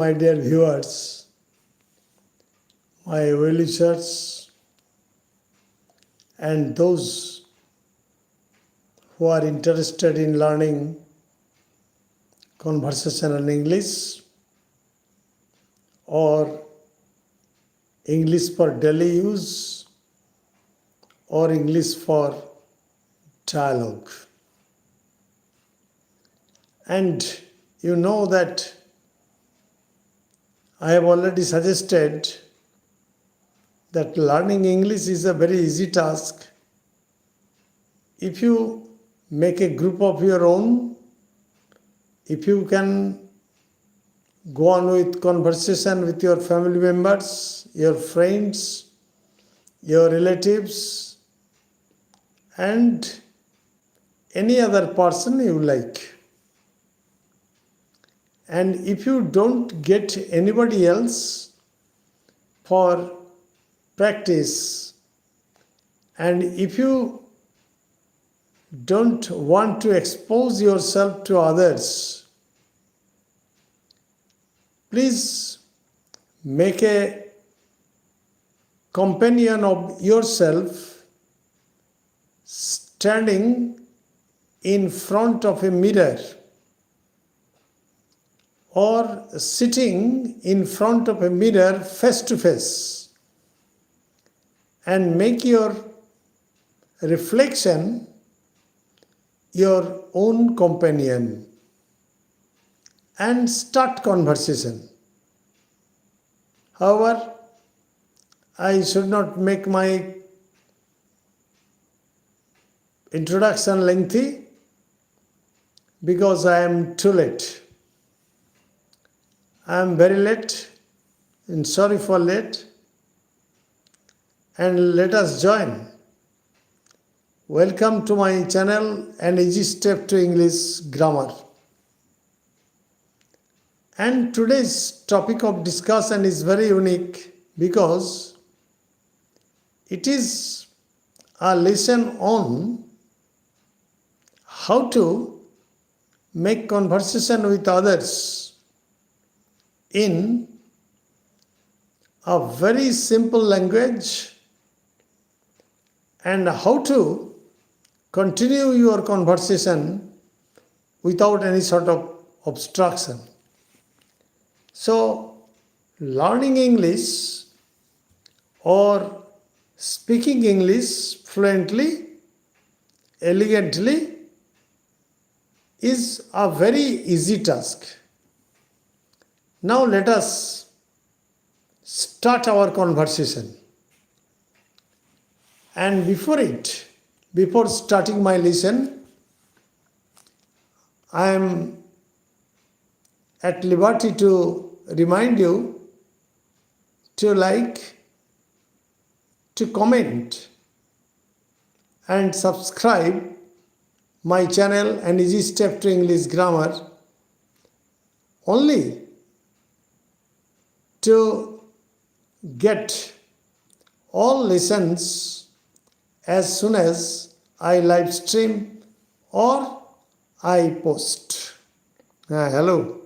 My dear viewers, my well-wishers, and those who are interested in learning conversational English or English for daily use or English for dialogue. And you know that I have already suggested that learning English is a very easy task. If you make a group of your own, if you can go on with conversation with your family members, your friends, your relatives, and any other person you like. And if you don't get anybody else for practice, and if you don't want to expose yourself to others, please make a companion of yourself standing in front of a mirror or sitting in front of a mirror face to face, and make your reflection your own companion and start conversation. However, I should not make my introduction lengthy because I am too late. I am very late and sorry for late. And let us join. Welcome to my channel, An Easy Step to English Grammar. And today's topic of discussion is very unique because it is a lesson on how to make conversation with others in a very simple language and how to continue your conversation without any sort of obstruction. So, learning English or speaking English fluently, elegantly is a very easy task. Now let us start our conversation. And before starting my lesson, I am at liberty to remind you to like, to comment, and subscribe my channel An Easy Step to English Grammar only to get all lessons as soon as I live stream or I post. Hello.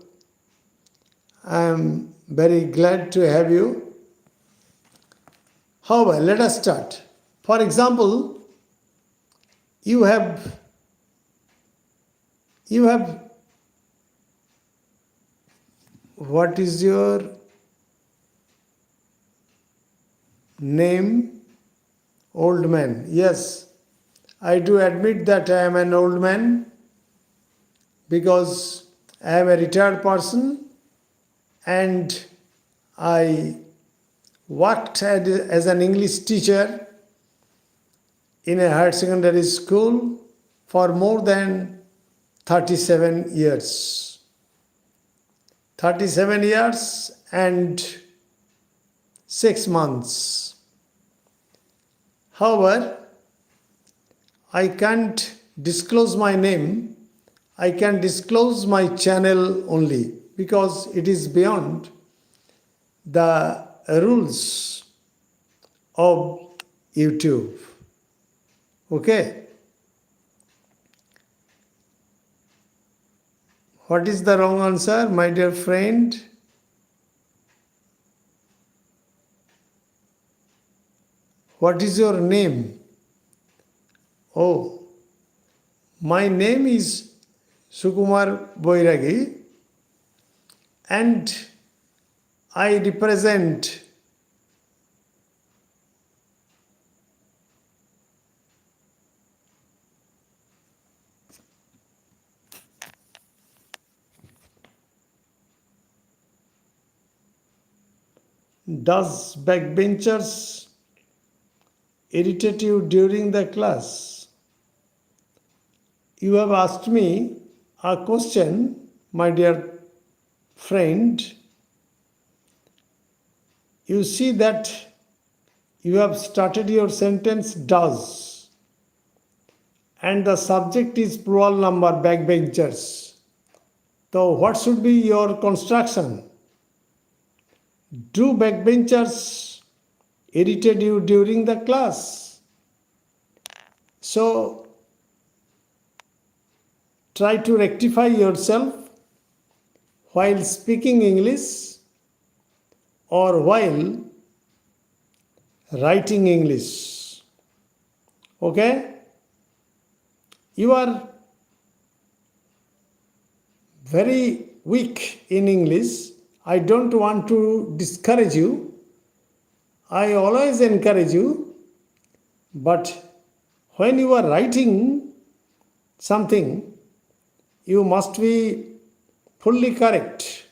I am very glad to have you. However, let us start. For example, you have what is your name? Old man. Yes, I do admit that I am an old man because I am a retired person and I worked as an English teacher in a higher secondary school for more than 37 years. 37 years and 6 months. However, I can't disclose my name. I can disclose my channel only because it is beyond the rules of YouTube. Okay? What is the wrong answer, my dear friend? What is your name? Oh, my name is Sukumar Boiragi and I represent Does backbenchers irritate you during the class? You have asked me a question, my dear friend. You see that you have started your sentence does and the subject is plural number backbenchers. So what should be your construction? Do backbenchers irritate you during the class? So try to rectify yourself while speaking English or while writing English. Okay? You are very weak in English. I don't want to discourage you. I always encourage you. But when you are writing something, you must be fully correct.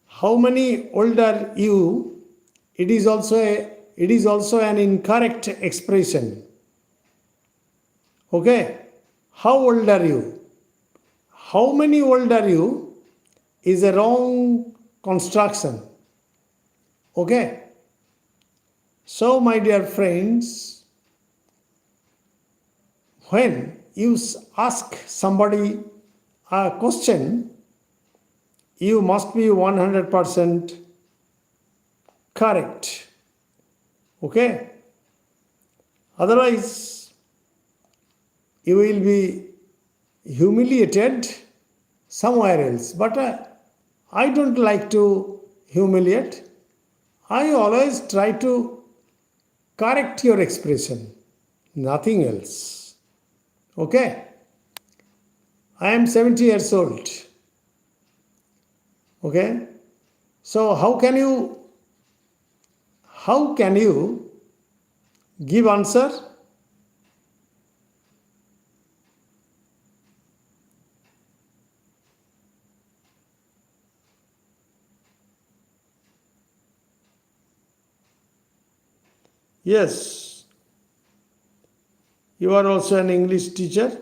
How many old are you? It is also an incorrect expression. Okay? How old are you? How many old are you is a wrong construction. Okay? So, my dear friends, when you ask somebody a question, you must be 100% correct. Okay? Otherwise, you will be humiliated somewhere else. But I don't like to humiliate. I always try to correct your expression, nothing else. Okay? I am 70 years old. Okay? So how can you give answer? Yes, you are also an English teacher.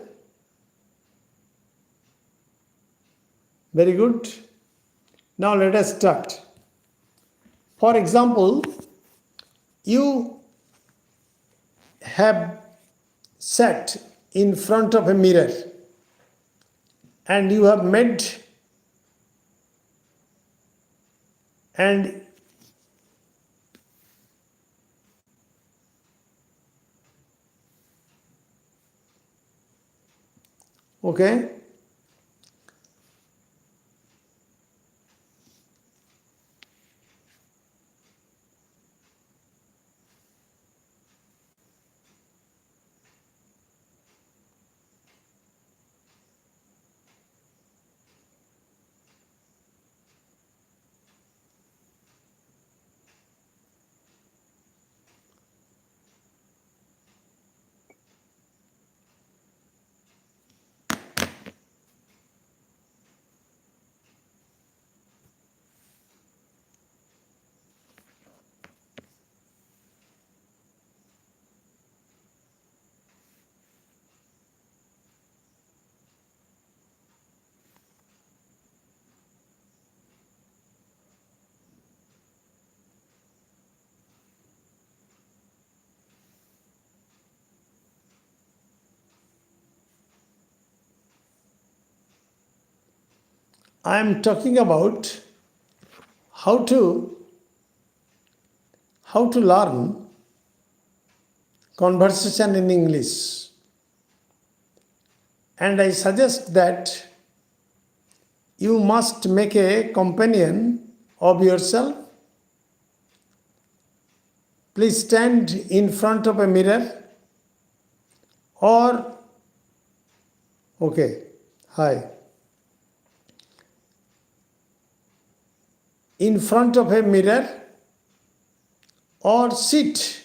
Very good. Now let us start. For example, you have sat in front of a mirror and you have made and okay, I am talking about how to learn conversation in English. And I suggest that you must make a companion of yourself. please stand in front of a mirror or, okay, hi. In front of a mirror or sit.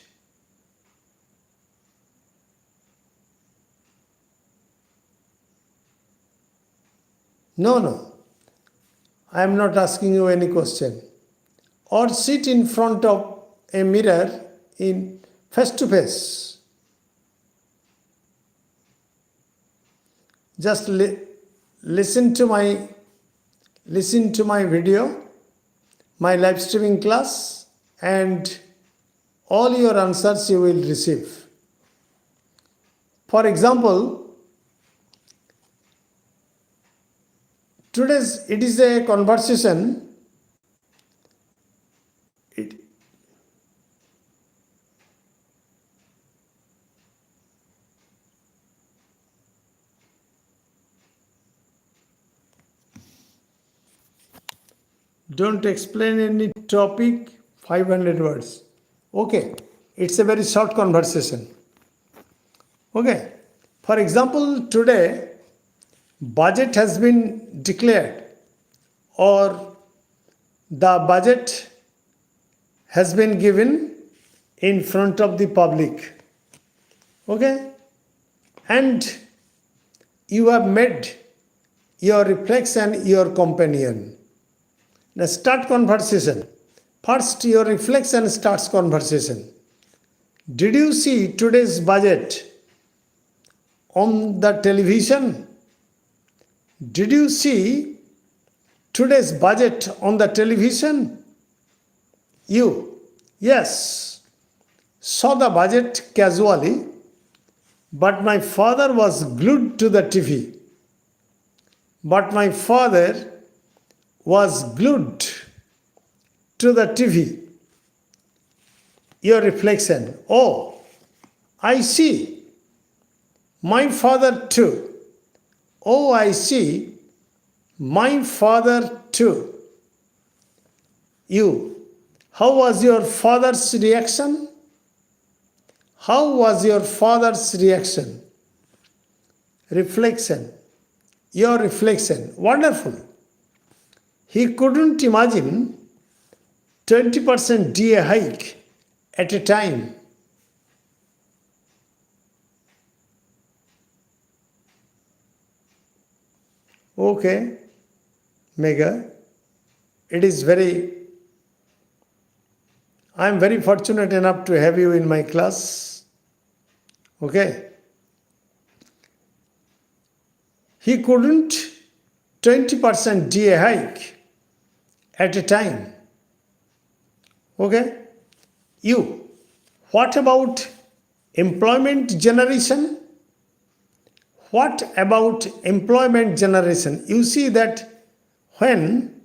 No, I am not asking you any question. Or sit in front of a mirror in face to face. Just listen to my video, my live streaming class, and all your answers you will receive. For example, it is a conversation. Don't explain any topic, 500 words. Okay, it's a very short conversation. Okay, for example, today budget has been declared or the budget has been given in front of the public. Okay, and you have made your reflection your companion. Now start conversation. First, your reflection starts conversation. Did you see today's budget on the television? Did you see today's budget on the television? You, yes, saw the budget casually, but my father was glued to the TV. But my father was glued to the TV. Your reflection. Oh, I see. My father too. Oh, I see. My father too. You. How was your father's reaction? How was your father's reaction? Reflection. Your reflection. Wonderful. He couldn't imagine 20% DA hike at a time. Okay, Mega, I am very fortunate enough to have you in my class. Okay. He couldn't 20% DA hike at a time. Okay. You, what about employment generation? What about employment generation? You see that when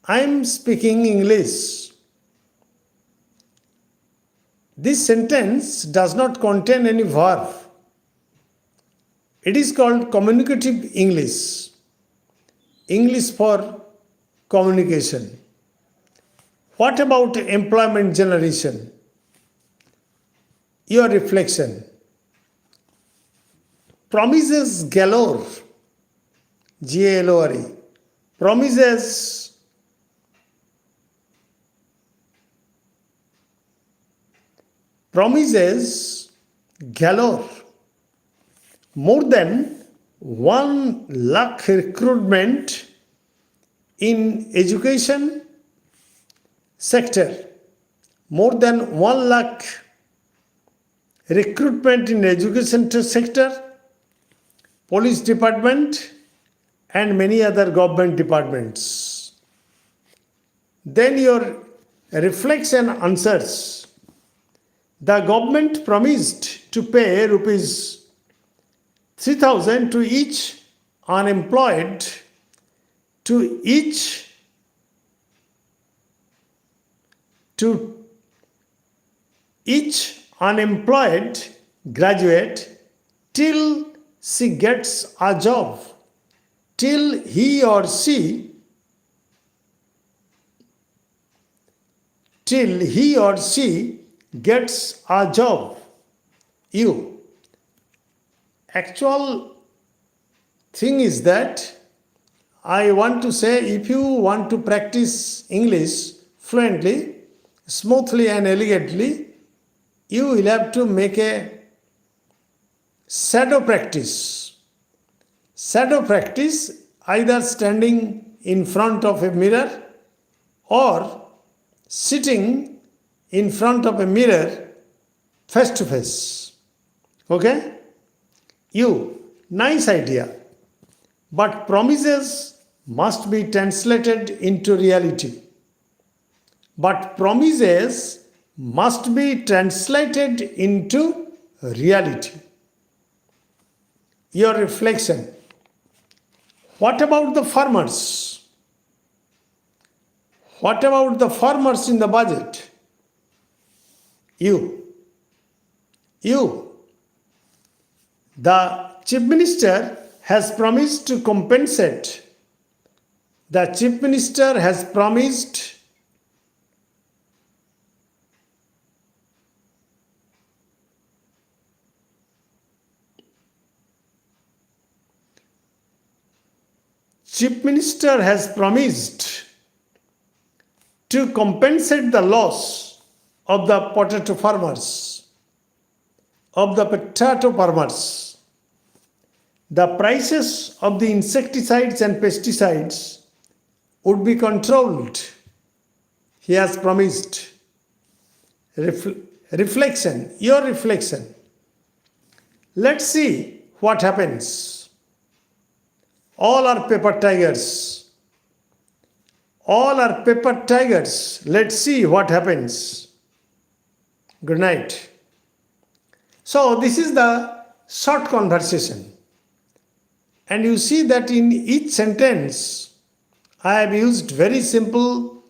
I am speaking English, this sentence does not contain any verb. It is called communicative English. English for communication. What about employment generation? Your reflection. Promises galore. G-A-L-O-R-E. Promises galore. More than 1 lakh recruitment in education sector. More than 1 lakh recruitment in education sector, police department, and many other government departments. Then your reflection answers. The government promised to pay rupees 3,000 to each unemployed, to each unemployed graduate till she gets a job, till he or she gets a job. You. Actual thing is that I want to say if you want to practice English fluently, smoothly, and elegantly, you will have to make a shadow practice. Shadow practice either standing in front of a mirror or sitting in front of a mirror face to face. Okay? You. Nice idea. But promises must be translated into reality. But promises must be translated into reality. Your reflection. What about the farmers? What about the farmers in the budget? You. The Chief Minister has promised to compensate. The Chief Minister has promised Chief Minister has promised to compensate the loss of the potato farmers, The prices of the insecticides and pesticides would be controlled. He has promised. Reflection, your reflection. Let's see what happens. All are paper tigers. All are paper tigers. Let's see what happens. Good night. So, this is the short conversation. And you see that in each sentence, I have used very simple,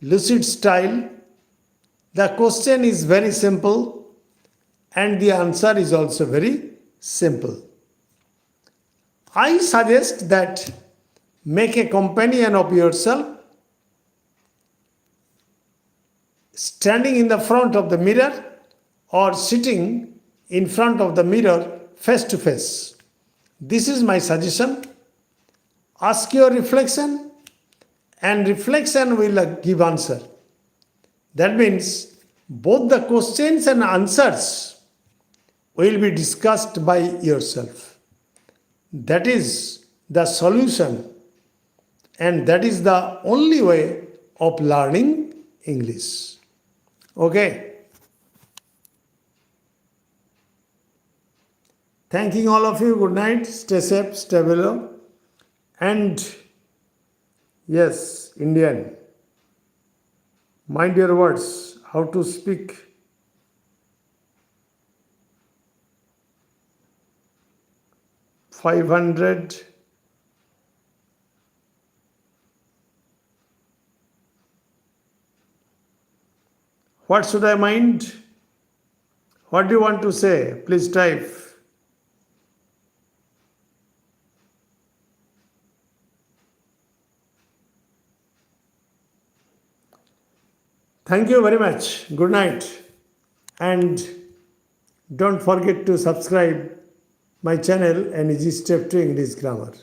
lucid style. The question is very simple and the answer is also very simple. I suggest that make a companion of yourself standing in the front of the mirror or sitting in front of the mirror face to face. This is my suggestion. Ask your reflection and reflection will give answer. That means both the questions and answers will be discussed by yourself. That is the solution and that is the only way of learning English. Okay? Thanking all of you. Good night. Stay safe, stay below. And yes, Indian, mind your words, how to speak. $500. What should I mind? What do you want to say? Please type. Thank you very much. Good night. And don't forget to subscribe my channel, An Easy Step to English Grammar.